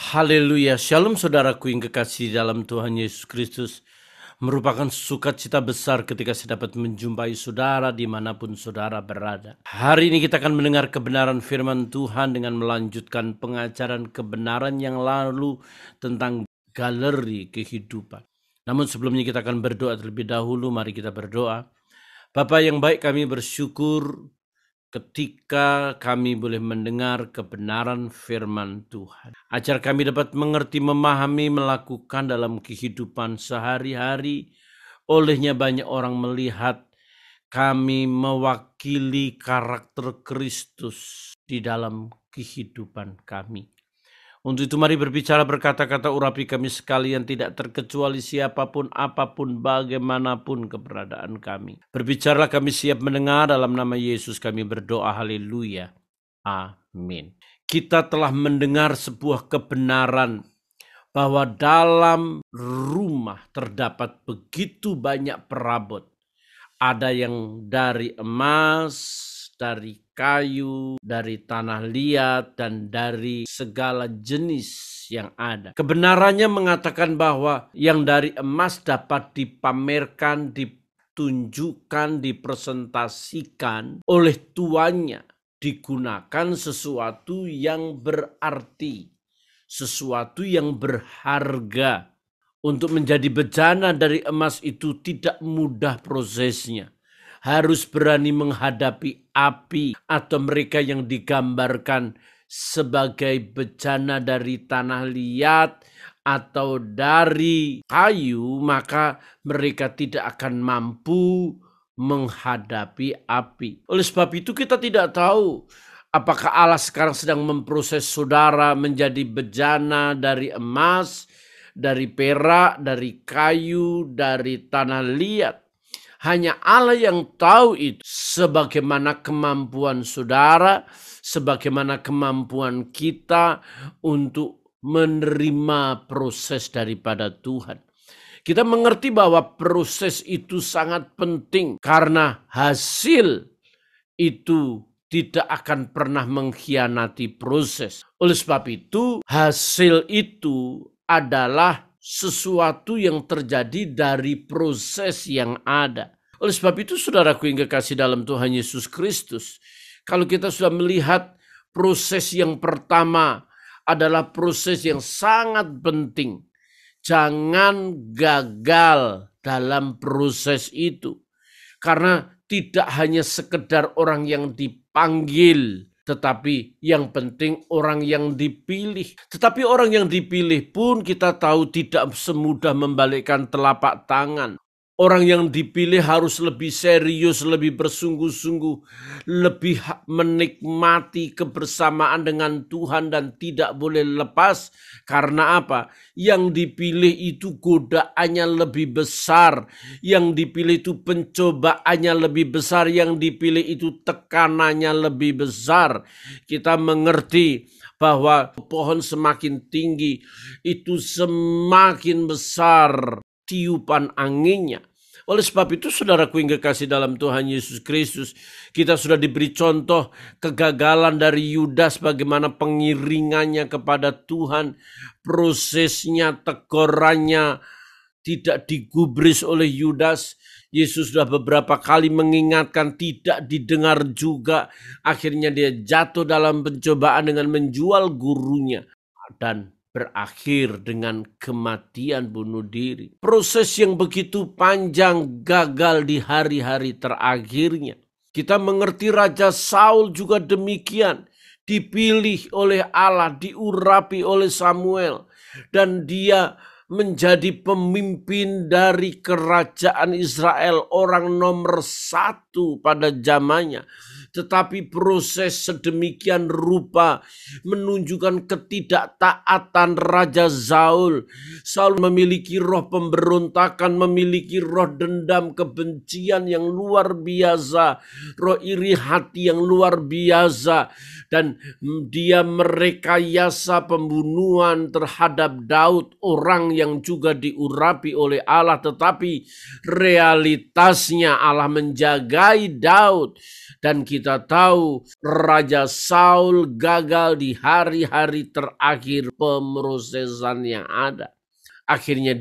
Haleluya, shalom saudaraku yang kekasih dalam Tuhan Yesus Kristus. Merupakan sukacita besar ketika saya dapat menjumpai saudara dimanapun saudara berada. Hari ini kita akan mendengar kebenaran firman Tuhan dengan melanjutkan pengajaran kebenaran yang lalu tentang galeri kehidupan. Namun sebelumnya kita akan berdoa terlebih dahulu. Mari kita berdoa. Bapa yang baik, kami bersyukur ketika kami boleh mendengar kebenaran firman Tuhan. Ajar kami dapat mengerti, memahami, melakukan dalam kehidupan sehari-hari. Olehnya banyak orang melihat kami mewakili karakter Kristus di dalam kehidupan kami. Untuk itu mari berbicara, berkata-kata, urapi kami sekalian, tidak terkecuali siapapun, apapun, bagaimanapun keberadaan kami. Berbicaralah, kami siap mendengar, dalam nama Yesus kami berdoa, haleluya, amin. Kita telah mendengar sebuah kebenaran bahwa dalam rumah terdapat begitu banyak perabot. Ada yang dari emas, dari kayu, dari tanah liat, dan dari segala jenis yang ada. Kebenarannya mengatakan bahwa yang dari emas dapat dipamerkan, ditunjukkan, dipresentasikan oleh tuannya. Digunakan sesuatu yang berarti, sesuatu yang berharga. Untuk menjadi bejana dari emas itu tidak mudah prosesnya. Harus berani menghadapi api, atau mereka yang digambarkan sebagai bejana dari tanah liat atau dari kayu, maka mereka tidak akan mampu menghadapi api. Oleh sebab itu kita tidak tahu apakah Allah sekarang sedang memproses saudara menjadi bejana dari emas, dari perak, dari kayu, dari tanah liat. Hanya Allah yang tahu itu. Sebagaimana kemampuan saudara, sebagaimana kemampuan kita untuk menerima proses daripada Tuhan. Kita mengerti bahwa proses itu sangat penting karena hasil itu tidak akan pernah mengkhianati proses. Oleh sebab itu, hasil itu adalah sesuatu yang terjadi dari proses yang ada. Oleh sebab itu, saudaraku yang kekasih dalam Tuhan Yesus Kristus, kalau kita sudah melihat proses yang pertama adalah proses yang sangat penting. Jangan gagal dalam proses itu. Karena tidak hanya sekedar orang yang dipanggil, tetapi yang penting orang yang dipilih. Tetapi orang yang dipilih pun kita tahu tidak semudah membalikkan telapak tangan. Orang yang dipilih harus lebih serius, lebih bersungguh-sungguh, lebih menikmati kebersamaan dengan Tuhan dan tidak boleh lepas. Karena apa? Yang dipilih itu godaannya lebih besar. Yang dipilih itu pencobaannya lebih besar. Yang dipilih itu tekanannya lebih besar. Kita mengerti bahwa pohon semakin tinggi, itu semakin besar tiupan anginnya. Oleh sebab itu, saudaraku yang kekasih dalam Tuhan Yesus Kristus, kita sudah diberi contoh kegagalan dari Yudas, bagaimana pengiringannya kepada Tuhan, prosesnya, tegurannya tidak digubris oleh Yudas. Yesus sudah beberapa kali mengingatkan, tidak didengar juga. Akhirnya dia jatuh dalam pencobaan dengan menjual gurunya dan berakhir dengan kematian bunuh diri. Proses yang begitu panjang gagal di hari-hari terakhirnya. Kita mengerti Raja Saul juga demikian. Dipilih oleh Allah, diurapi oleh Samuel. Dan dia menjadi pemimpin dari kerajaan Israel, orang nomor 1 pada zamannya. Tetapi proses sedemikian rupa menunjukkan ketidaktaatan Raja Saul. Saul memiliki roh pemberontakan, memiliki roh dendam, kebencian yang luar biasa, roh iri hati yang luar biasa. Dan dia merekayasa pembunuhan terhadap Daud, orang yang juga diurapi oleh Allah, tetapi realitasnya Allah menjagai Daud. Dan kita tahu Raja Saul gagal di hari-hari terakhir pemrosesan yang ada. Akhirnya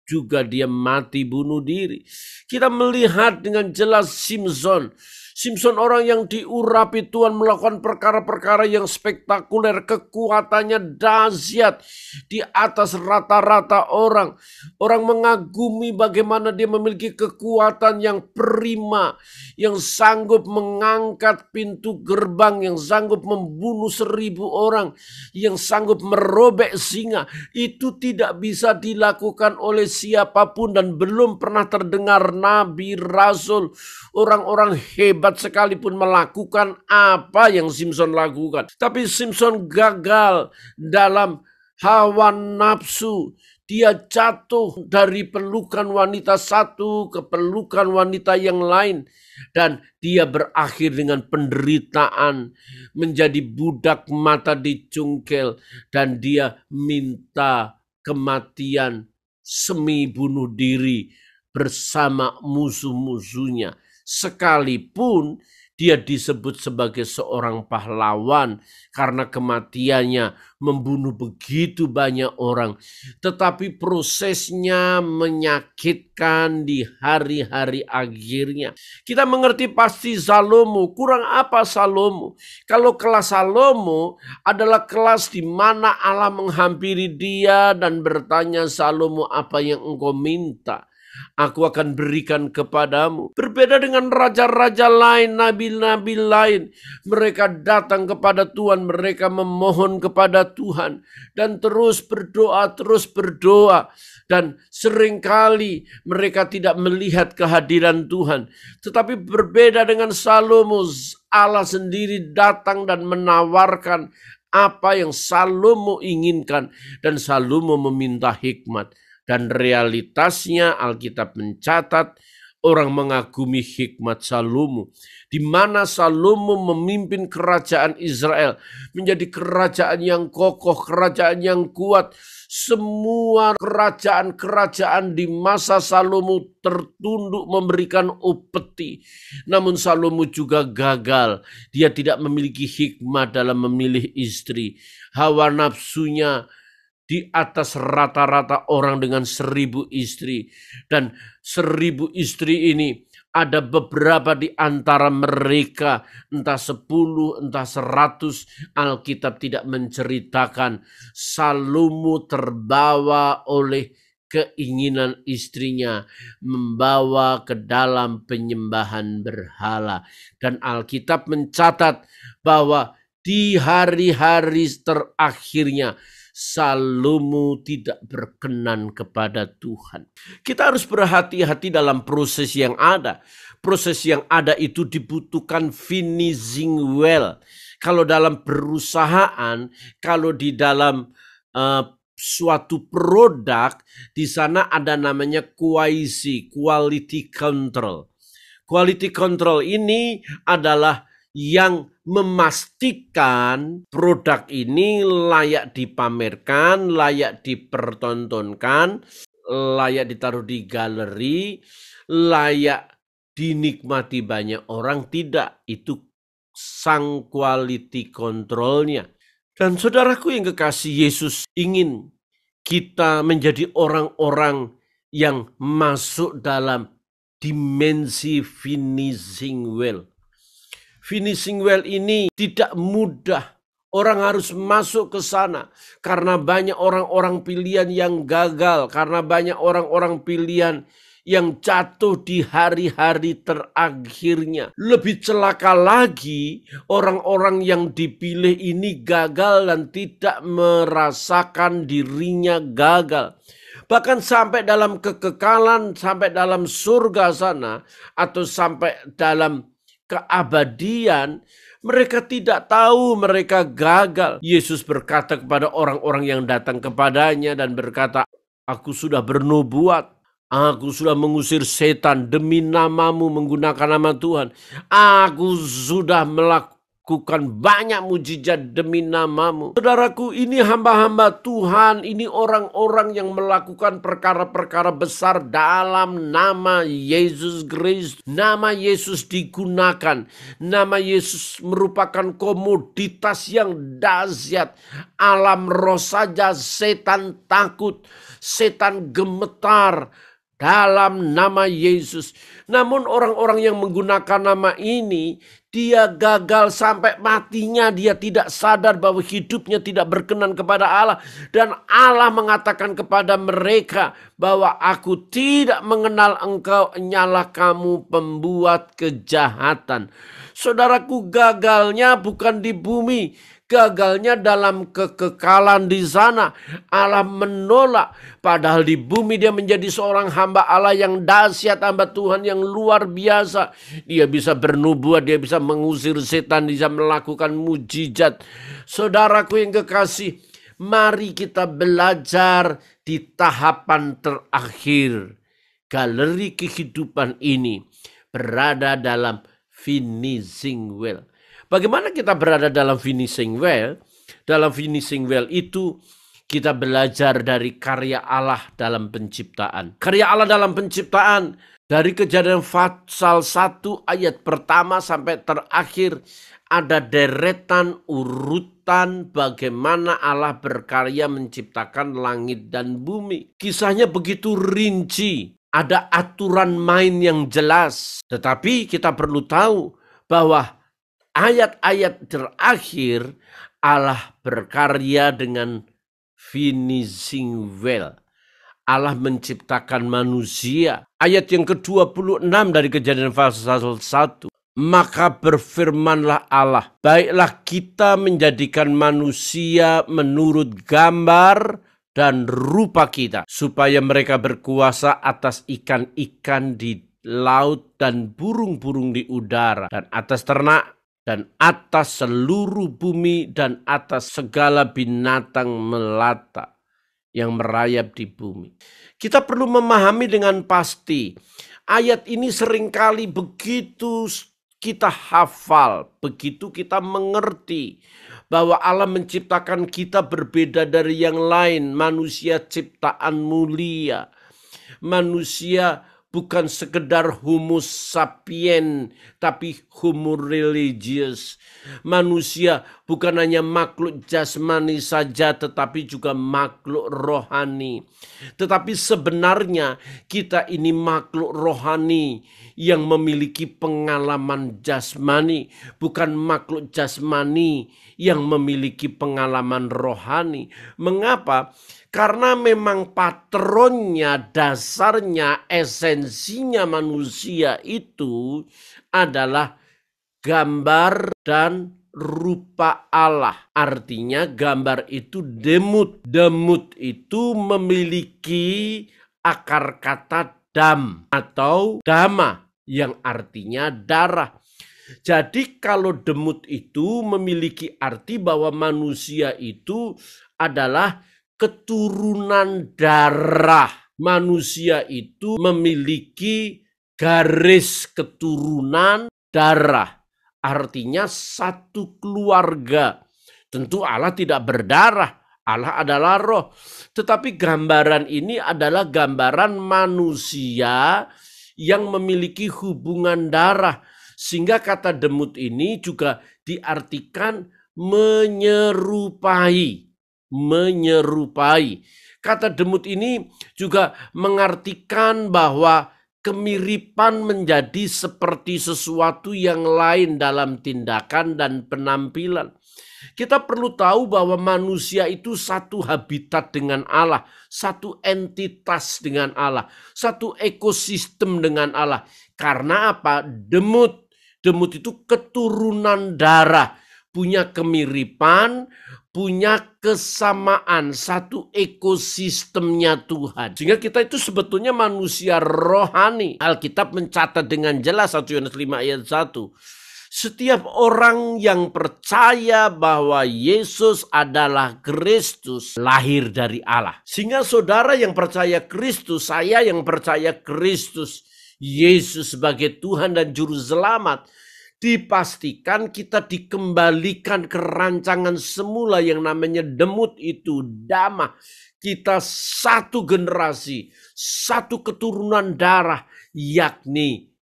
juga dia mati bunuh diri. Kita melihat dengan jelas Simson orang yang diurapi Tuhan melakukan perkara-perkara yang spektakuler. Kekuatannya dahsyat di atas rata-rata orang. Orang mengagumi bagaimana dia memiliki kekuatan yang prima, yang sanggup mengangkat pintu gerbang, yang sanggup membunuh 1000 orang, yang sanggup merobek singa. Itu tidak bisa dilakukan oleh siapapun dan belum pernah terdengar nabi, rasul, orang-orang hebat sekalipun melakukan apa yang Simson lakukan. Tapi Simson gagal dalam hawa nafsu. Dia jatuh dari pelukan wanita satu ke pelukan wanita yang lain. Dan dia berakhir dengan penderitaan, menjadi budak mata dicungkel. Dan dia minta kematian semi bunuh diri bersama musuh-musuhnya. Sekalipun dia disebut sebagai seorang pahlawan karena kematiannya membunuh begitu banyak orang. Tetapi prosesnya menyakitkan di hari-hari akhirnya. Kita mengerti pasti Salomo. Kurang apa Salomo? Kalau kelas Salomo adalah kelas di mana Allah menghampiri dia dan bertanya, Salomo, apa yang engkau minta? Aku akan berikan kepadamu. Berbeda dengan raja-raja lain, nabi-nabi lain. Mereka datang kepada Tuhan, mereka memohon kepada Tuhan. Dan terus berdoa. Dan seringkali mereka tidak melihat kehadiran Tuhan. Tetapi berbeda dengan Salomo, Allah sendiri datang dan menawarkan apa yang Salomo inginkan. Dan Salomo meminta hikmat. Dan realitasnya Alkitab mencatat orang mengagumi hikmat Salomo. Di mana Salomo memimpin kerajaan Israel menjadi kerajaan yang kokoh, kerajaan yang kuat. Semua kerajaan-kerajaan di masa Salomo tertunduk memberikan upeti. Namun Salomo juga gagal. Dia tidak memiliki hikmat dalam memilih istri. Hawa nafsunya di atas rata-rata orang dengan 1000 istri. Dan 1000 istri ini ada beberapa di antara mereka, entah 10, entah 100, Alkitab tidak menceritakan. Salomo terbawa oleh keinginan istrinya, membawa ke dalam penyembahan berhala. Dan Alkitab mencatat bahwa di hari-hari terakhirnya Salomo tidak berkenan kepada Tuhan. Kita harus berhati-hati dalam proses yang ada. Proses yang ada itu dibutuhkan finishing well. Kalau dalam perusahaan, kalau di dalam suatu produk, di sana ada namanya QIC, quality control. Quality control ini adalah yang memastikan produk ini layak dipamerkan, layak dipertontonkan, layak ditaruh di galeri, layak dinikmati banyak orang. Tidak, itu sang quality controlnya. Dan saudaraku yang kekasih, Yesus ingin kita menjadi orang-orang yang masuk dalam dimensi finishing well. Finishing well ini tidak mudah. Orang harus masuk ke sana karena banyak orang-orang pilihan yang gagal, karena banyak orang-orang pilihan yang jatuh di hari-hari terakhirnya. Lebih celaka lagi, orang-orang yang dipilih ini gagal dan tidak merasakan dirinya gagal. Bahkan sampai dalam kekekalan, sampai dalam surga sana, atau sampai dalam keabadian, mereka tidak tahu mereka gagal. Yesus berkata kepada orang-orang yang datang kepadanya dan berkata, aku sudah bernubuat, aku sudah mengusir setan demi namamu menggunakan nama Tuhan. Aku sudah melakukan banyak mujizat demi nama-Mu. Saudaraku, ini hamba-hamba Tuhan, ini orang-orang yang melakukan perkara-perkara besar dalam nama Yesus Kristus. Nama Yesus digunakan. Nama Yesus merupakan komoditas yang dahsyat. Alam roh saja setan takut, setan gemetar dalam nama Yesus. Namun orang-orang yang menggunakan nama ini, dia gagal sampai matinya. Dia tidak sadar bahwa hidupnya tidak berkenan kepada Allah. Dan Allah mengatakan kepada mereka bahwa aku tidak mengenal engkau, nyalah kamu pembuat kejahatan. Saudaraku, gagalnya bukan di bumi. Gagalnya dalam kekekalan di sana. Allah menolak. Padahal di bumi dia menjadi seorang hamba Allah yang dahsyat, hamba Tuhan yang luar biasa. Dia bisa bernubuat, dia bisa mengusir setan, bisa melakukan mujizat. Saudaraku yang kekasih, mari kita belajar di tahapan terakhir. Galeri kehidupan ini berada dalam finishing well. Bagaimana kita berada dalam finishing well? Dalam finishing well itu kita belajar dari karya Allah dalam penciptaan. Karya Allah dalam penciptaan dari Kejadian pasal 1 ayat pertama sampai terakhir ada deretan urutan bagaimana Allah berkarya menciptakan langit dan bumi. Kisahnya begitu rinci, ada aturan main yang jelas. Tetapi kita perlu tahu bahwa ayat-ayat terakhir Allah berkarya dengan finishing well. Allah menciptakan manusia. Ayat yang ke-26 dari Kejadian pasal 1. Maka berfirmanlah Allah, baiklah kita menjadikan manusia menurut gambar dan rupa kita, supaya mereka berkuasa atas ikan-ikan di laut dan burung-burung di udara, dan atas ternak, dan atas seluruh bumi, dan atas segala binatang melata yang merayap di bumi. Kita perlu memahami dengan pasti, ayat ini seringkali begitu kita hafal, begitu kita mengerti bahwa Allah menciptakan kita berbeda dari yang lain. Manusia ciptaan mulia, manusia bukan sekedar homo sapien, tapi homo religious. Manusia bukan hanya makhluk jasmani saja, tetapi juga makhluk rohani. Tetapi sebenarnya kita ini makhluk rohani yang memiliki pengalaman jasmani, bukan makhluk jasmani yang memiliki pengalaman rohani. Mengapa? Karena memang patronnya, dasarnya, esensinya manusia itu adalah gambar dan rupa Allah. Artinya gambar itu demut. Demut itu memiliki akar kata dam atau dama yang artinya darah. Jadi kalau demut itu memiliki arti bahwa manusia itu adalah keturunan darah. Manusia itu memiliki garis keturunan darah. Artinya satu keluarga. Tentu Allah tidak berdarah. Allah adalah roh. Tetapi gambaran ini adalah gambaran manusia yang memiliki hubungan darah. Sehingga kata demut ini juga diartikan menyerupai. Menyerupai. Kata demut ini juga mengartikan bahwa kemiripan menjadi seperti sesuatu yang lain dalam tindakan dan penampilan. Kita perlu tahu bahwa manusia itu satu habitat dengan Allah, satu entitas dengan Allah, satu ekosistem dengan Allah. Karena apa? Demut. Demut itu keturunan darah, punya kemiripan, punya kesamaan, satu ekosistemnya Tuhan. Sehingga kita itu sebetulnya manusia rohani. Alkitab mencatat dengan jelas 1 Yohanes 5 ayat 1. Setiap orang yang percaya bahwa Yesus adalah Kristus lahir dari Allah. Sehingga saudara yang percaya Kristus, saya yang percaya Kristus, Yesus sebagai Tuhan dan Juru Selamat, Dipastikan kita dikembalikan ke rancangan semula yang namanya demut itu, damah. Kita satu generasi, satu keturunan darah, yakni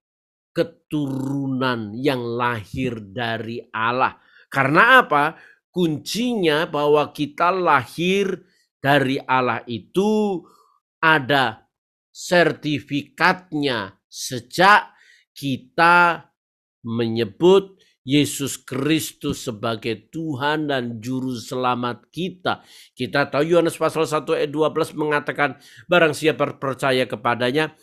keturunan yang lahir dari Allah. Karena apa? Kuncinya bahwa kita lahir dari Allah itu ada sertifikatnya sejak kita menyebut Yesus Kristus sebagai Tuhan dan Juru Selamat kita. Kita tahu Yohanes pasal 1 ayat 12 mengatakan barang siapa percaya kepadanya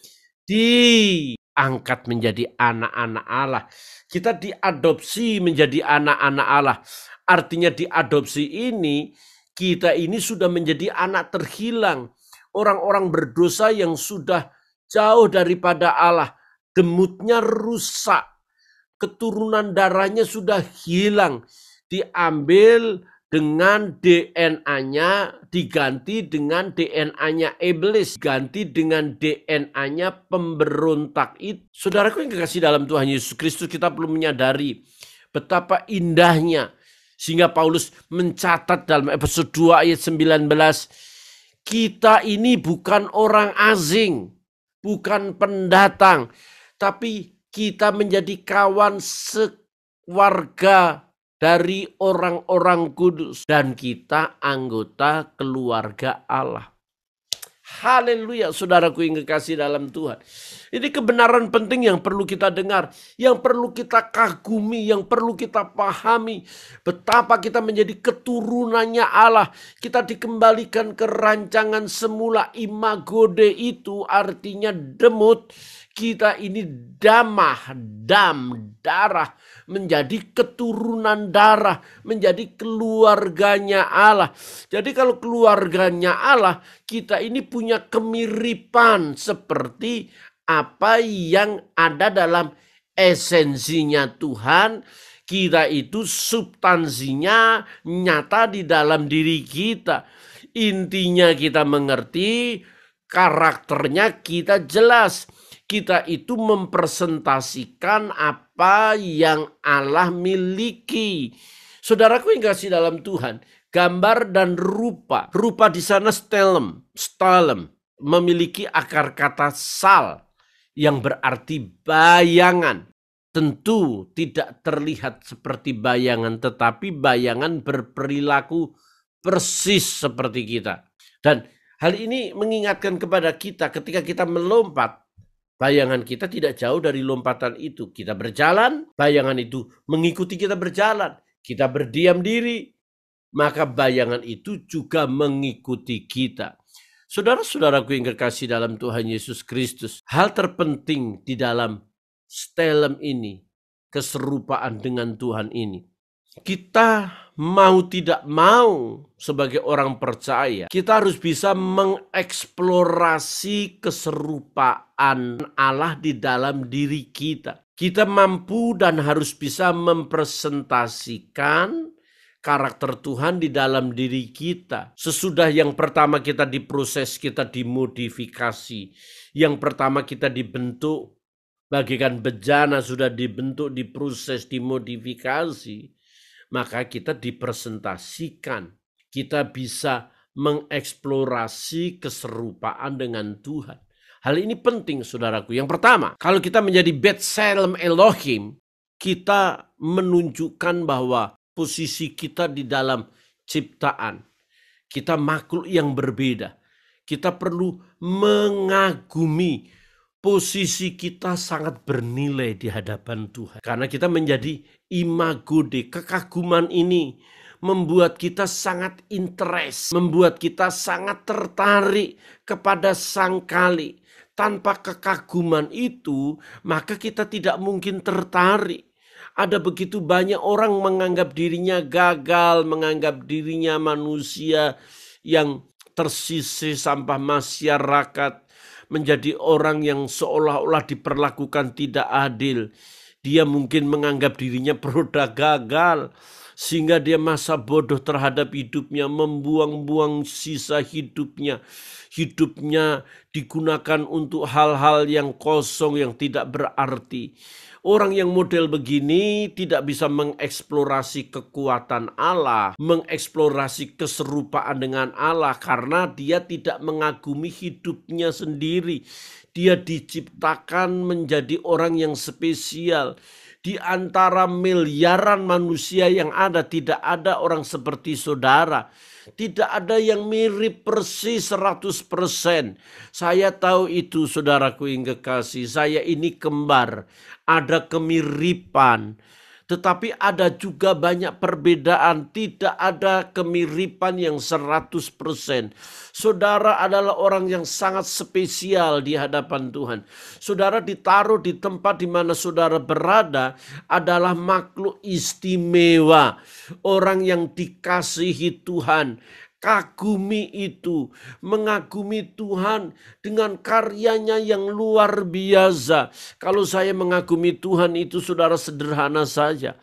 diangkat menjadi anak-anak Allah. Kita diadopsi menjadi anak-anak Allah. Artinya diadopsi ini, kita ini sudah menjadi anak terhilang. Orang-orang berdosa yang sudah jauh daripada Allah. Demutnya rusak. Keturunan darahnya sudah hilang. Diambil dengan DNA-nya, diganti dengan DNA-nya iblis, ganti dengan DNA-nya pemberontak itu. Saudaraku yang kekasih dalam Tuhan Yesus Kristus, kita perlu menyadari betapa indahnya. Sehingga Paulus mencatat dalam episode 2 ayat 19, kita ini bukan orang asing, bukan pendatang, tapi kita menjadi kawan sewarga dari orang-orang kudus. Dan kita anggota keluarga Allah. Haleluya, saudaraku yang kekasih dalam Tuhan. Ini kebenaran penting yang perlu kita dengar, yang perlu kita kagumi, yang perlu kita pahami. Betapa kita menjadi keturunannya Allah. Kita dikembalikan ke rancangan semula. Imago Dei itu artinya demut. Kita ini darah, menjadi keturunan darah, menjadi keluarganya Allah. Jadi kalau keluarganya Allah, kita ini punya kemiripan seperti apa yang ada dalam esensinya Tuhan. Kita itu substansinya nyata di dalam diri kita. Intinya kita mengerti, karakternya kita jelas. Kita itu mempresentasikan apa yang Allah miliki. Saudaraku yang kasih dalam Tuhan, gambar dan rupa. Rupa di sana stelem, memiliki akar kata sal yang berarti bayangan. Tentu tidak terlihat seperti bayangan, tetapi bayangan berperilaku persis seperti kita. Dan hal ini mengingatkan kepada kita ketika kita melompat. Bayangan kita tidak jauh dari lompatan itu. Kita berjalan, bayangan itu mengikuti kita berjalan. Kita berdiam diri, maka bayangan itu juga mengikuti kita. Saudara-saudaraku yang kekasih dalam Tuhan Yesus Kristus, hal terpenting di dalam stelem ini, keserupaan dengan Tuhan ini, kita mau tidak mau sebagai orang percaya, kita harus bisa mengeksplorasi keserupaan Allah di dalam diri kita. Kita mampu dan harus bisa mempresentasikan karakter Tuhan di dalam diri kita. Sesudah yang pertama kita diproses, kita dimodifikasi. Yang pertama kita dibentuk bagaikan bejana, sudah dibentuk, diproses, dimodifikasi. Maka kita dipresentasikan, kita bisa mengeksplorasi keserupaan dengan Tuhan. Hal ini penting saudaraku. Yang pertama, kalau kita menjadi B'Tselem Elohim, kita menunjukkan bahwa posisi kita di dalam ciptaan, kita makhluk yang berbeda. Kita perlu mengagumi posisi kita sangat bernilai di hadapan Tuhan. Karena kita menjadi imago Dei. Kekaguman ini membuat kita sangat interest, membuat kita sangat tertarik kepada Sang Kali. Tanpa kekaguman itu, maka kita tidak mungkin tertarik. Ada begitu banyak orang menganggap dirinya gagal, menganggap dirinya manusia yang tersisih sampah masyarakat, menjadi orang yang seolah-olah diperlakukan tidak adil. Dia mungkin menganggap dirinya produk gagal, sehingga dia masa bodoh terhadap hidupnya, membuang-buang sisa hidupnya. Hidupnya digunakan untuk hal-hal yang kosong, yang tidak berarti. Orang yang model begini tidak bisa mengeksplorasi kekuatan Allah, mengeksplorasi keserupaan dengan Allah karena dia tidak mengagumi hidupnya sendiri. Dia diciptakan menjadi orang yang spesial. Di antara miliaran manusia yang ada, tidak ada orang seperti saudara. Tidak ada yang mirip persis 100%. Saya tahu itu, saudaraku yang kekasih. Saya ini kembar. Ada kemiripan. Tetapi ada juga banyak perbedaan. Tidak ada kemiripan yang 100%. Saudara adalah orang yang sangat spesial di hadapan Tuhan. Saudara ditaruh di tempat di mana saudara berada adalah makhluk istimewa. Orang yang dikasihi Tuhan. Kagumi itu, mengagumi Tuhan dengan karyanya yang luar biasa. Kalau saya mengagumi Tuhan itu saudara sederhana saja.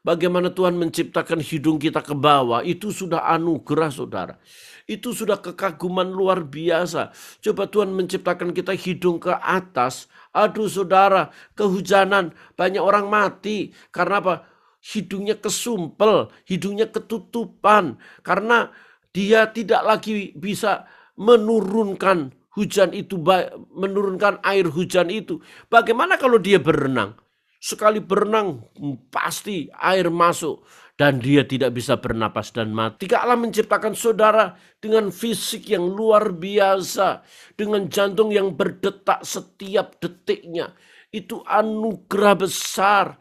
Bagaimana Tuhan menciptakan hidung kita ke bawah, itu sudah anugerah saudara. Itu sudah kekaguman luar biasa. Coba Tuhan menciptakan kita hidung ke atas. Aduh saudara, kehujanan, banyak orang mati. Karena apa? Hidungnya kesumpel, hidungnya ketutupan. Karena dia tidak lagi bisa menurunkan hujan itu, menurunkan air hujan itu. Bagaimana kalau dia berenang? Sekali berenang pasti air masuk dan dia tidak bisa bernapas dan mati. Ketika Allah menciptakan saudara dengan fisik yang luar biasa, dengan jantung yang berdetak setiap detiknya, itu anugerah besar.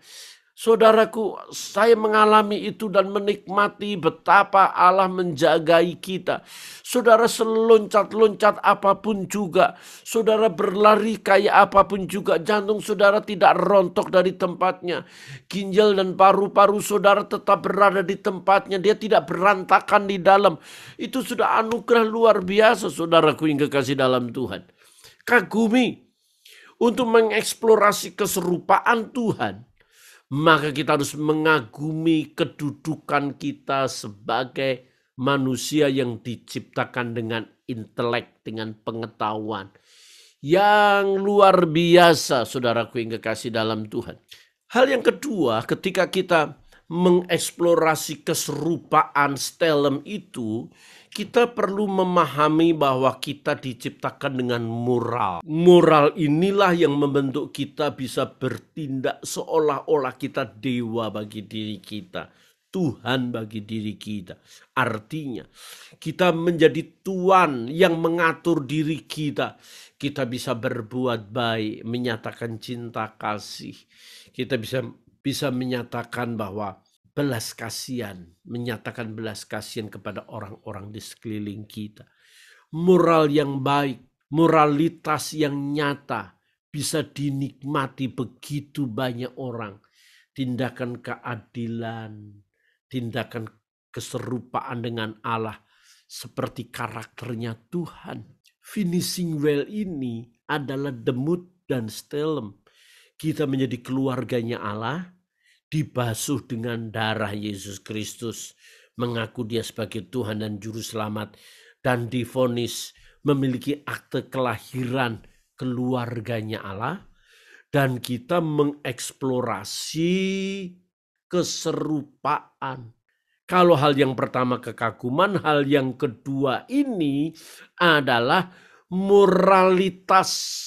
Saudaraku, saya mengalami itu dan menikmati betapa Allah menjagai kita. Saudara seloncat-loncat apapun juga. Saudara berlari kayak apapun juga. Jantung saudara tidak rontok dari tempatnya. Ginjal dan paru-paru saudara tetap berada di tempatnya. Dia tidak berantakan di dalam. Itu sudah anugerah luar biasa saudaraku yang kekasih dalam Tuhan. Kagumi untuk mengeksplorasi keserupaan Tuhan. Maka kita harus mengagumi kedudukan kita sebagai manusia yang diciptakan dengan intelek, dengan pengetahuan yang luar biasa, saudaraku yang kekasih dalam Tuhan. Hal yang kedua, ketika kita mengeksplorasi keserupaan stelem itu, kita perlu memahami bahwa kita diciptakan dengan moral. Moral inilah yang membentuk kita bisa bertindak seolah-olah kita dewa bagi diri kita. Tuhan bagi diri kita. Artinya kita menjadi tuan yang mengatur diri kita. Kita bisa berbuat baik, menyatakan cinta kasih. Kita bisa menyatakan bahwa belas kasihan, menyatakan belas kasihan kepada orang-orang di sekeliling kita. Moral yang baik, moralitas yang nyata bisa dinikmati begitu banyak orang. Tindakan keadilan, tindakan keserupaan dengan Allah seperti karakternya Tuhan. Finishing well ini adalah demut dan stelem. Kita menjadi keluarganya Allah, dibasuh dengan darah Yesus Kristus, mengaku dia sebagai Tuhan dan Juru Selamat, dan divonis memiliki akte kelahiran keluarganya Allah, dan kita mengeksplorasi keserupaan. Kalau hal yang pertama kekaguman, hal yang kedua ini adalah moralitas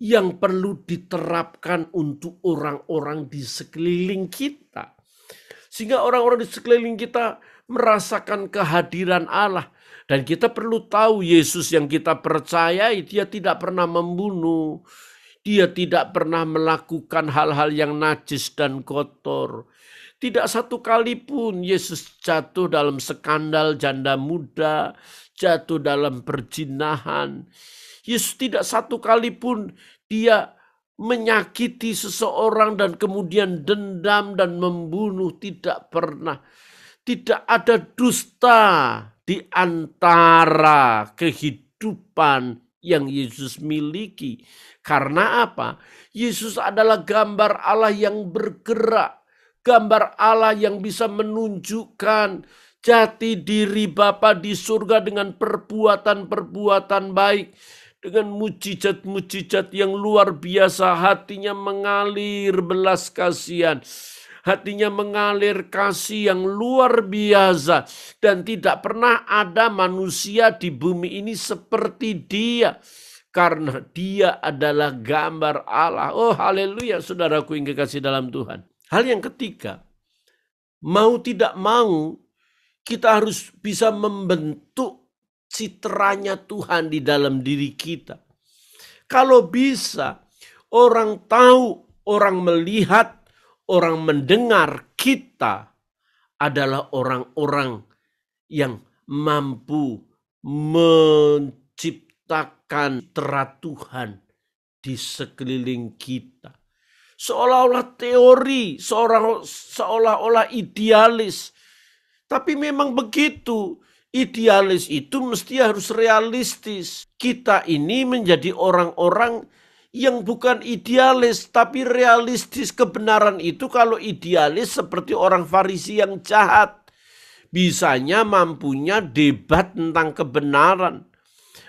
yang perlu diterapkan untuk orang-orang di sekeliling kita. Sehingga orang-orang di sekeliling kita merasakan kehadiran Allah. Dan kita perlu tahu Yesus yang kita percayai, dia tidak pernah membunuh. Dia tidak pernah melakukan hal-hal yang najis dan kotor. Tidak satu kali pun Yesus jatuh dalam skandal janda muda, jatuh dalam perzinahan. Yesus tidak satu kali pun dia menyakiti seseorang dan kemudian dendam dan membunuh. Tidak pernah. Tidak ada dusta di antara kehidupan yang Yesus miliki. Karena apa? Yesus adalah gambar Allah yang bergerak. Gambar Allah yang bisa menunjukkan jati diri Bapa di surga dengan perbuatan-perbuatan baik. dengan mujizat-mujizat yang luar biasa. Hatinya mengalir belas kasihan. Hatinya mengalir kasih yang luar biasa. Dan tidak pernah ada manusia di bumi ini seperti dia. Karena dia adalah gambar Allah. Oh haleluya saudaraku yang kekasih dalam Tuhan. Hal yang ketiga, mau tidak mau kita harus bisa membentuk citranya Tuhan di dalam diri kita. Kalau bisa orang tahu, orang melihat, orang mendengar kita adalah orang-orang yang mampu menciptakan citra Tuhan di sekeliling kita. Seolah-olah teori, seolah-olah idealis. Tapi memang begitu. Idealis itu mesti harus realistis. Kita ini menjadi orang-orang yang bukan idealis tapi realistis. Kebenaran itu kalau idealis seperti orang Farisi yang jahat. Bisanya mampunya debat tentang kebenaran.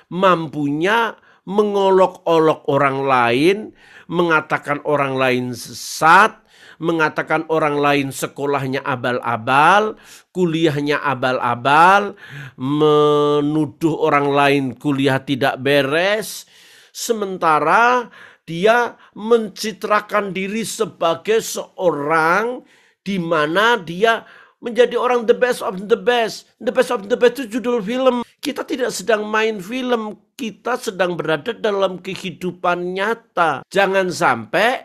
Mampunya mengolok-olok orang lain, mengatakan orang lain sesat, mengatakan orang lain sekolahnya abal-abal, kuliahnya abal-abal, menuduh orang lain kuliah tidak beres, sementara dia mencitrakan diri sebagai seorang di mana dia menjadi orang the best of the best. The best of the best itu judul film. Kita tidak sedang main film, kita sedang berada dalam kehidupan nyata. Jangan sampai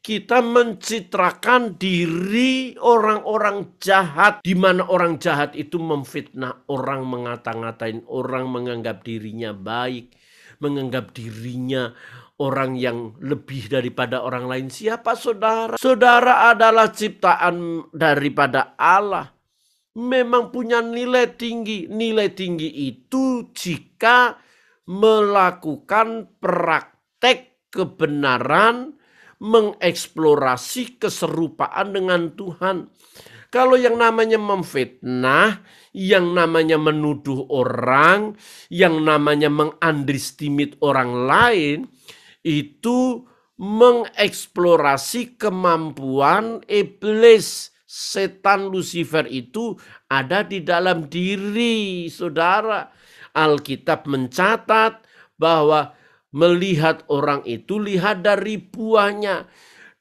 kita mencitrakan diri orang-orang jahat, di mana orang jahat itu memfitnah orang, mengata-ngatain orang, menganggap dirinya baik, menganggap dirinya orang yang lebih daripada orang lain. Siapa saudara? Saudara adalah ciptaan daripada Allah. Memang punya nilai tinggi. Nilai tinggi itu jika melakukan praktek kebenaran, mengeksplorasi keserupaan dengan Tuhan. Kalau yang namanya memfitnah, yang namanya menuduh orang, yang namanya mengunderestimate orang lain, itu mengeksplorasi kemampuan iblis. Setan Lucifer itu ada di dalam diri saudara. Alkitab mencatat bahwa melihat orang itu lihat dari buahnya.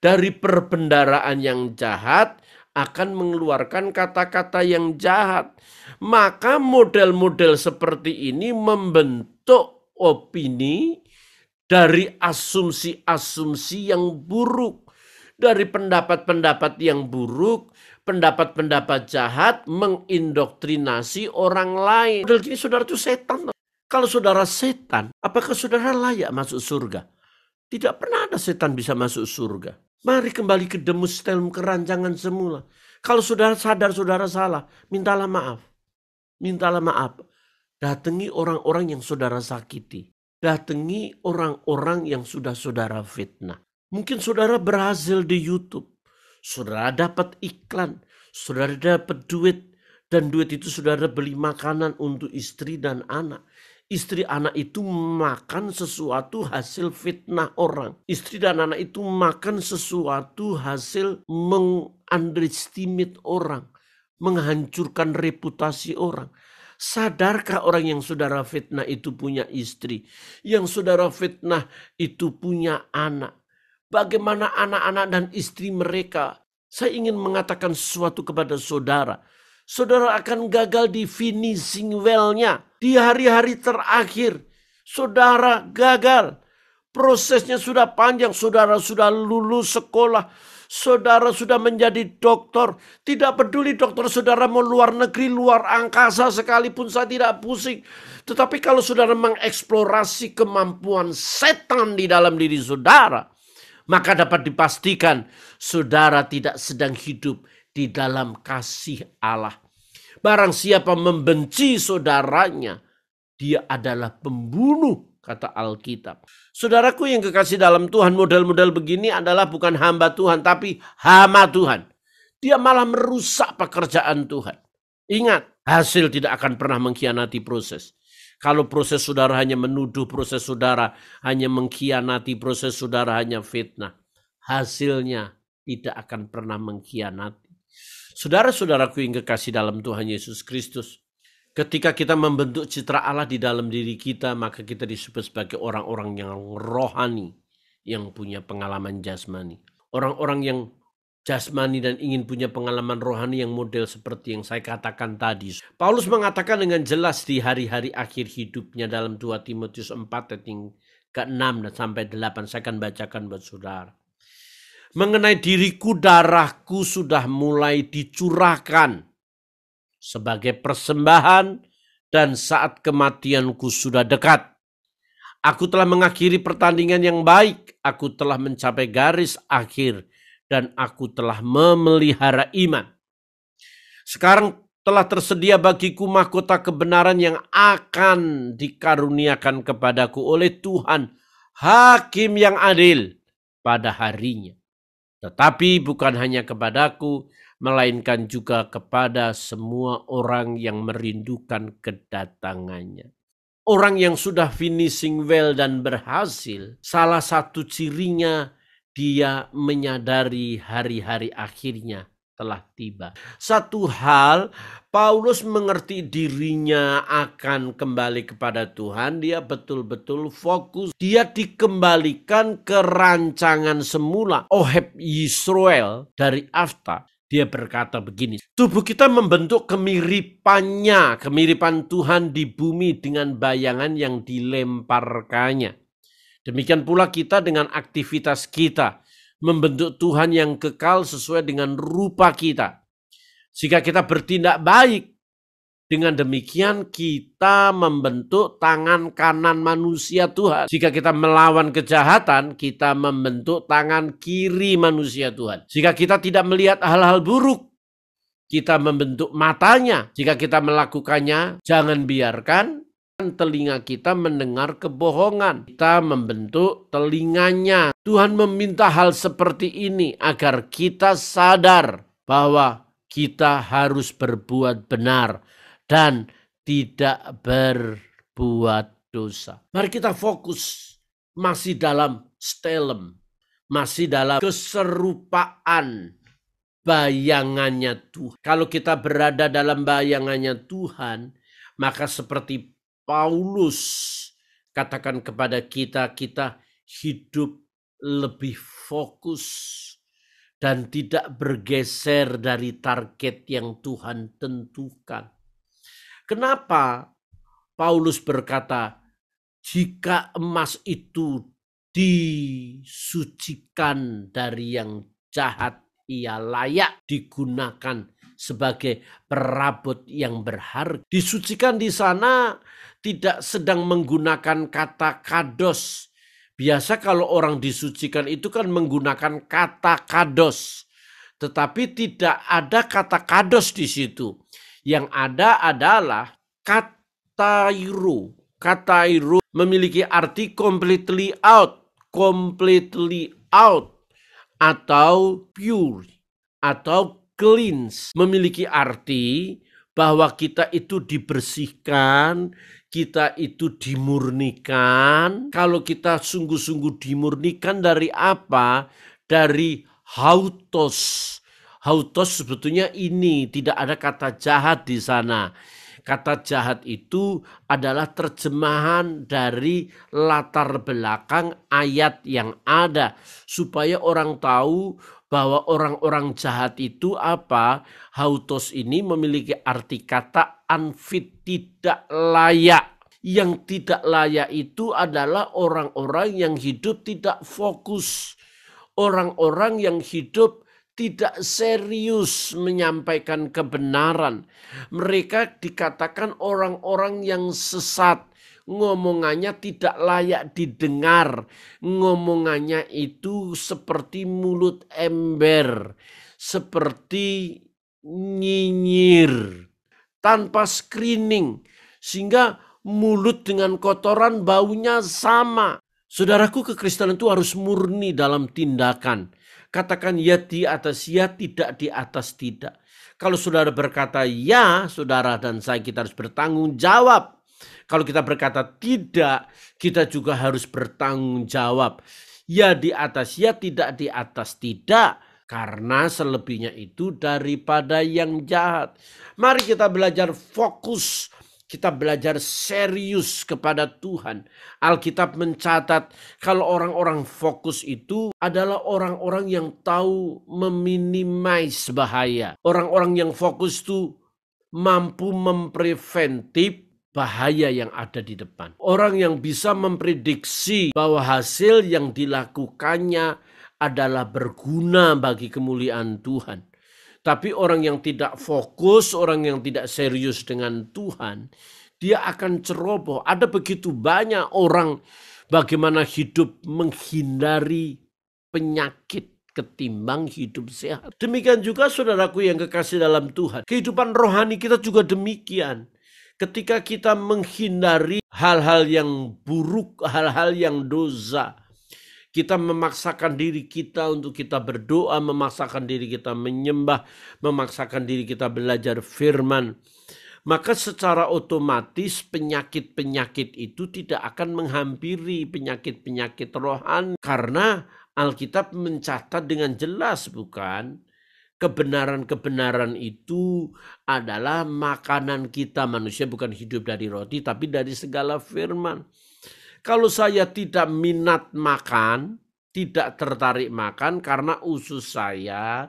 Dari perbendaharaan yang jahat akan mengeluarkan kata-kata yang jahat. Maka model-model seperti ini membentuk opini dari asumsi-asumsi yang buruk. Dari pendapat-pendapat yang buruk, pendapat-pendapat jahat mengindoktrinasi orang lain. Padahal gini saudara itu setan. Kalau saudara setan, apakah saudara layak masuk surga? Tidak pernah ada setan bisa masuk surga. Mari kembali ke demus dalam kerancangan semula. Kalau saudara sadar saudara salah, mintalah maaf. Mintalah maaf. Datangi orang-orang yang saudara sakiti. Datangi orang-orang yang sudah saudara fitnah. Mungkin saudara berhasil di YouTube. Saudara dapat iklan. Saudara dapat duit. Dan duit itu saudara beli makanan untuk istri dan anak. Istri anak itu makan sesuatu hasil fitnah orang. Istri dan anak itu makan sesuatu hasil mengunderestimate orang. Menghancurkan reputasi orang. Sadarkah orang yang saudara fitnah itu punya istri? Yang saudara fitnah itu punya anak? Bagaimana anak-anak dan istri mereka? Saya ingin mengatakan sesuatu kepada saudara. Saudara akan gagal di finishing well-nya. Di hari-hari terakhir, saudara gagal. Prosesnya sudah panjang, saudara sudah lulus sekolah. Saudara sudah menjadi dokter. Tidak peduli dokter saudara mau luar negeri, luar angkasa sekalipun saya tidak pusing. Tetapi kalau saudara mengeksplorasi kemampuan setan di dalam diri saudara, maka dapat dipastikan saudara tidak sedang hidup di dalam kasih Allah. Barang siapa membenci saudaranya, dia adalah pembunuh, kata Alkitab. Saudaraku yang kekasih dalam Tuhan, model-model begini adalah bukan hamba Tuhan, tapi hama Tuhan. Dia malah merusak pekerjaan Tuhan. Ingat, hasil tidak akan pernah mengkhianati proses. Kalau proses saudara hanya menuduh, proses saudara hanya mengkhianati, proses saudara hanya fitnah, hasilnya tidak akan pernah mengkhianati. Saudara-saudaraku yang kekasih dalam Tuhan Yesus Kristus, ketika kita membentuk citra Allah di dalam diri kita, maka kita disebut sebagai orang-orang yang rohani, yang punya pengalaman jasmani. Orang-orang yang jasmani dan ingin punya pengalaman rohani yang model seperti yang saya katakan tadi. Paulus mengatakan dengan jelas di hari-hari akhir hidupnya dalam 2 Timotius 4 ayat ke-6 dan sampai 8. Saya akan bacakan buat saudara. Mengenai diriku, darahku sudah mulai dicurahkan sebagai persembahan dan saat kematianku sudah dekat. Aku telah mengakhiri pertandingan yang baik, aku telah mencapai garis akhir, dan aku telah memelihara iman. Sekarang telah tersedia bagiku mahkota kebenaran yang akan dikaruniakan kepadaku oleh Tuhan, Hakim yang adil pada harinya. Tetapi bukan hanya kepadaku, melainkan juga kepada semua orang yang merindukan kedatangannya. Orang yang sudah finishing well dan berhasil, salah satu cirinya dia menyadari hari-hari akhirnya telah tiba. Satu hal, Paulus mengerti dirinya akan kembali kepada Tuhan. Dia betul-betul fokus. Dia dikembalikan ke rancangan semula. Oheb Yisrael dari Afta. Dia berkata begini, tubuh kita membentuk kemiripan Tuhan di bumi dengan bayangan yang dilemparkannya. Demikian pula kita dengan aktivitas kita, membentuk Tuhan yang kekal sesuai dengan rupa kita. Jika kita bertindak baik, dengan demikian kita membentuk tangan kanan manusia Tuhan. Jika kita melawan kejahatan, kita membentuk tangan kiri manusia Tuhan. Jika kita tidak melihat hal-hal buruk, kita membentuk matanya. Jika kita melakukannya, jangan biarkan telinga kita mendengar kebohongan. Kita membentuk telinganya. Tuhan meminta hal seperti ini agar kita sadar bahwa kita harus berbuat benar dan tidak berbuat dosa. Mari kita fokus masih dalam stelem, masih dalam keserupaan bayangannya Tuhan. Kalau kita berada dalam bayangannya Tuhan, maka seperti Paulus katakan kepada kita, kita hidup lebih fokus dan tidak bergeser dari target yang Tuhan tentukan. Kenapa Paulus berkata, jika emas itu disucikan dari yang jahat, ia layak digunakan sebagai perabot yang berharga. Disucikan di sana tidak sedang menggunakan kata kados. Biasa kalau orang disucikan itu kan menggunakan kata kados. Tetapi tidak ada kata kados di situ. Yang ada adalah katairo. Katairo memiliki arti completely out atau pure atau cleanse. Memiliki arti bahwa kita itu dibersihkan, kita itu dimurnikan. Kalau kita sungguh-sungguh dimurnikan dari apa? Dari hautos. Hautos sebetulnya ini tidak ada kata jahat di sana. Kata jahat itu adalah terjemahan dari latar belakang ayat yang ada. Supaya orang tahu bahwa orang-orang jahat itu apa? Hautos ini memiliki arti kata unfit, tidak layak. Yang tidak layak itu adalah orang-orang yang hidup tidak fokus. Orang-orang yang hidup tidak serius menyampaikan kebenaran. Mereka dikatakan orang-orang yang sesat. Ngomongannya tidak layak didengar. Ngomongannya itu seperti mulut ember. Seperti nyinyir. Tanpa screening. Sehingga mulut dengan kotoran baunya sama. Saudaraku, kekristenan itu harus murni dalam tindakan. Katakan ya di atas ya, tidak di atas tidak. Kalau saudara berkata ya, saudara dan saya kita harus bertanggung jawab. Kalau kita berkata tidak, kita juga harus bertanggung jawab. Ya di atas, ya tidak di atas, tidak. Karena selebihnya itu daripada yang jahat. Mari kita belajar fokus, kita belajar serius kepada Tuhan. Alkitab mencatat kalau orang-orang fokus itu adalah orang-orang yang tahu meminimais bahaya. Orang-orang yang fokus itu mampu mempreventif bahaya yang ada di depan. Orang yang bisa memprediksi bahwa hasil yang dilakukannya adalah berguna bagi kemuliaan Tuhan. Tapi orang yang tidak fokus, orang yang tidak serius dengan Tuhan, dia akan ceroboh. Ada begitu banyak orang bagaimana hidup menghindari penyakit ketimbang hidup sehat. Demikian juga saudaraku yang kekasih dalam Tuhan. Kehidupan rohani kita juga demikian. Ketika kita menghindari hal-hal yang buruk, hal-hal yang dosa, kita memaksakan diri kita untuk kita berdoa, memaksakan diri kita menyembah, memaksakan diri kita belajar firman, maka secara otomatis penyakit-penyakit itu tidak akan menghampiri penyakit-penyakit rohani. Karena Alkitab mencatat dengan jelas, bukan? Kebenaran-kebenaran itu adalah makanan kita. Manusia bukan hidup dari roti, tapi dari segala firman. Kalau saya tidak minat makan, tidak tertarik makan karena usus saya,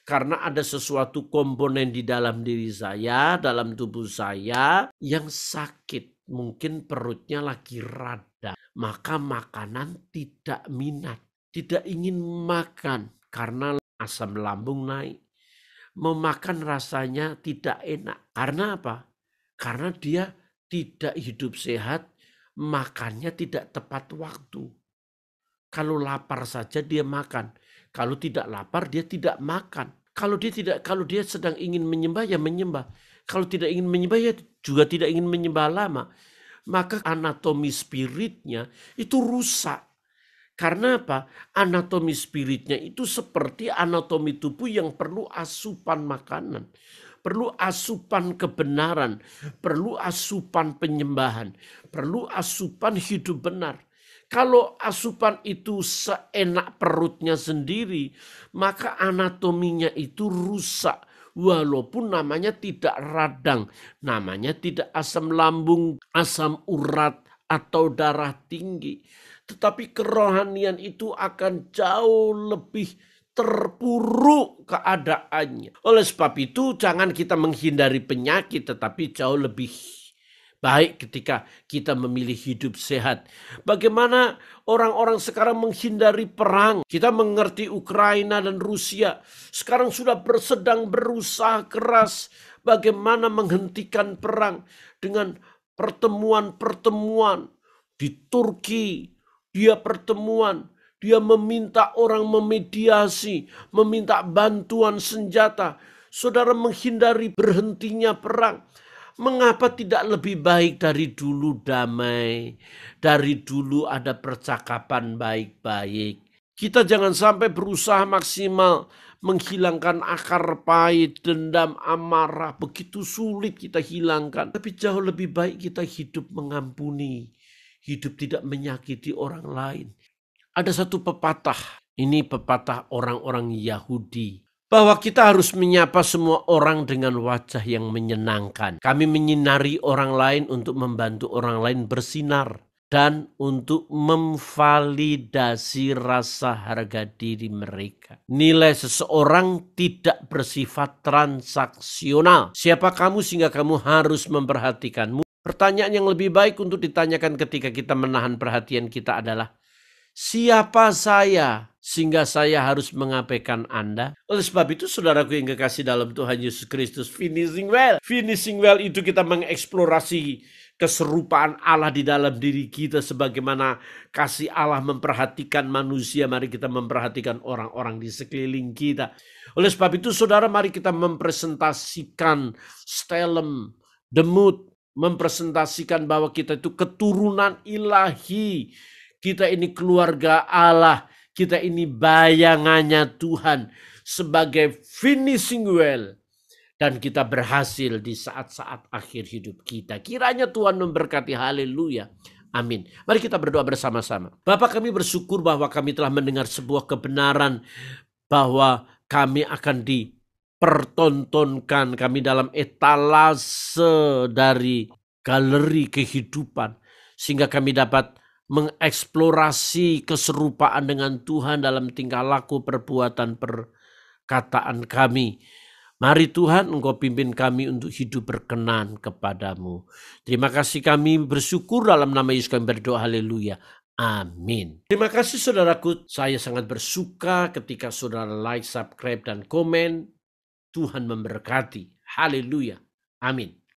karena ada sesuatu komponen di dalam diri saya, dalam tubuh saya yang sakit. Mungkin perutnya lagi rada. Maka makanan tidak minat, tidak ingin makan karena asam lambung naik. Memakan rasanya tidak enak. Karena apa? Karena dia tidak hidup sehat, makannya tidak tepat waktu. Kalau lapar saja dia makan. Kalau tidak lapar dia tidak makan. Kalau dia sedang ingin menyembah ya menyembah. Kalau tidak ingin menyembah ya juga tidak ingin menyembah lama. Maka anatomi spiritnya itu rusak. Karena apa? Anatomi spiritnya itu seperti anatomi tubuh yang perlu asupan makanan. Perlu asupan kebenaran, perlu asupan penyembahan, perlu asupan hidup benar. Kalau asupan itu seenak perutnya sendiri, maka anatominya itu rusak. Walaupun namanya tidak radang, namanya tidak asam lambung, asam urat, atau darah tinggi. Tetapi kerohanian itu akan jauh lebih terpuruk keadaannya. Oleh sebab itu jangan kita menghindari penyakit, tetapi jauh lebih baik ketika kita memilih hidup sehat. Bagaimana orang-orang sekarang menghindari perang? Kita mengerti Ukraina dan Rusia sekarang sudah sedang berusaha keras bagaimana menghentikan perang dengan pertemuan-pertemuan di Turki. Dia pertemuan. Dia meminta orang memediasi, meminta bantuan senjata. Saudara menghindari berhentinya perang. Mengapa tidak lebih baik dari dulu damai? Dari dulu ada percakapan baik-baik. Kita jangan sampai berusaha maksimal menghilangkan akar pahit, dendam, amarah. Begitu sulit kita hilangkan. Tapi jauh lebih baik kita hidup mengampuni. Hidup tidak menyakiti orang lain. Ada satu pepatah, ini pepatah orang-orang Yahudi, bahwa kita harus menyapa semua orang dengan wajah yang menyenangkan. Kami menyinari orang lain untuk membantu orang lain bersinar dan untuk memvalidasi rasa harga diri mereka. Nilai seseorang tidak bersifat transaksional. Siapa kamu sehingga kamu harus memperhatikanmu? Pertanyaan yang lebih baik untuk ditanyakan ketika kita menahan perhatian kita adalah, siapa saya sehingga saya harus mengabaikan Anda? Oleh sebab itu saudaraku yang kekasih dalam Tuhan Yesus Kristus, finishing well. Finishing well itu kita mengeksplorasi keserupaan Allah di dalam diri kita sebagaimana kasih Allah memperhatikan manusia. Mari kita memperhatikan orang-orang di sekeliling kita. Oleh sebab itu saudara, mari kita mempresentasikan stelem, demut, mempresentasikan bahwa kita itu keturunan ilahi. Kita ini keluarga Allah, kita ini bayangannya Tuhan sebagai finishing well. dan kita berhasil di saat-saat akhir hidup kita. Kiranya Tuhan memberkati, haleluya. Amin. Mari kita berdoa bersama-sama. Bapa, kami bersyukur bahwa kami telah mendengar sebuah kebenaran bahwa kami akan dipertontonkan, kami dalam etalase dari galeri kehidupan, sehingga kami dapat mengeksplorasi keserupaan dengan Tuhan dalam tingkah laku, perbuatan, perkataan kami. Mari Tuhan, Engkau pimpin kami untuk hidup berkenan kepadamu. Terima kasih, kami bersyukur dalam nama Yesus kami berdoa, haleluya. Amin. Terima kasih saudaraku, saya sangat bersuka ketika saudara like, subscribe, dan komen. Tuhan memberkati. Haleluya. Amin.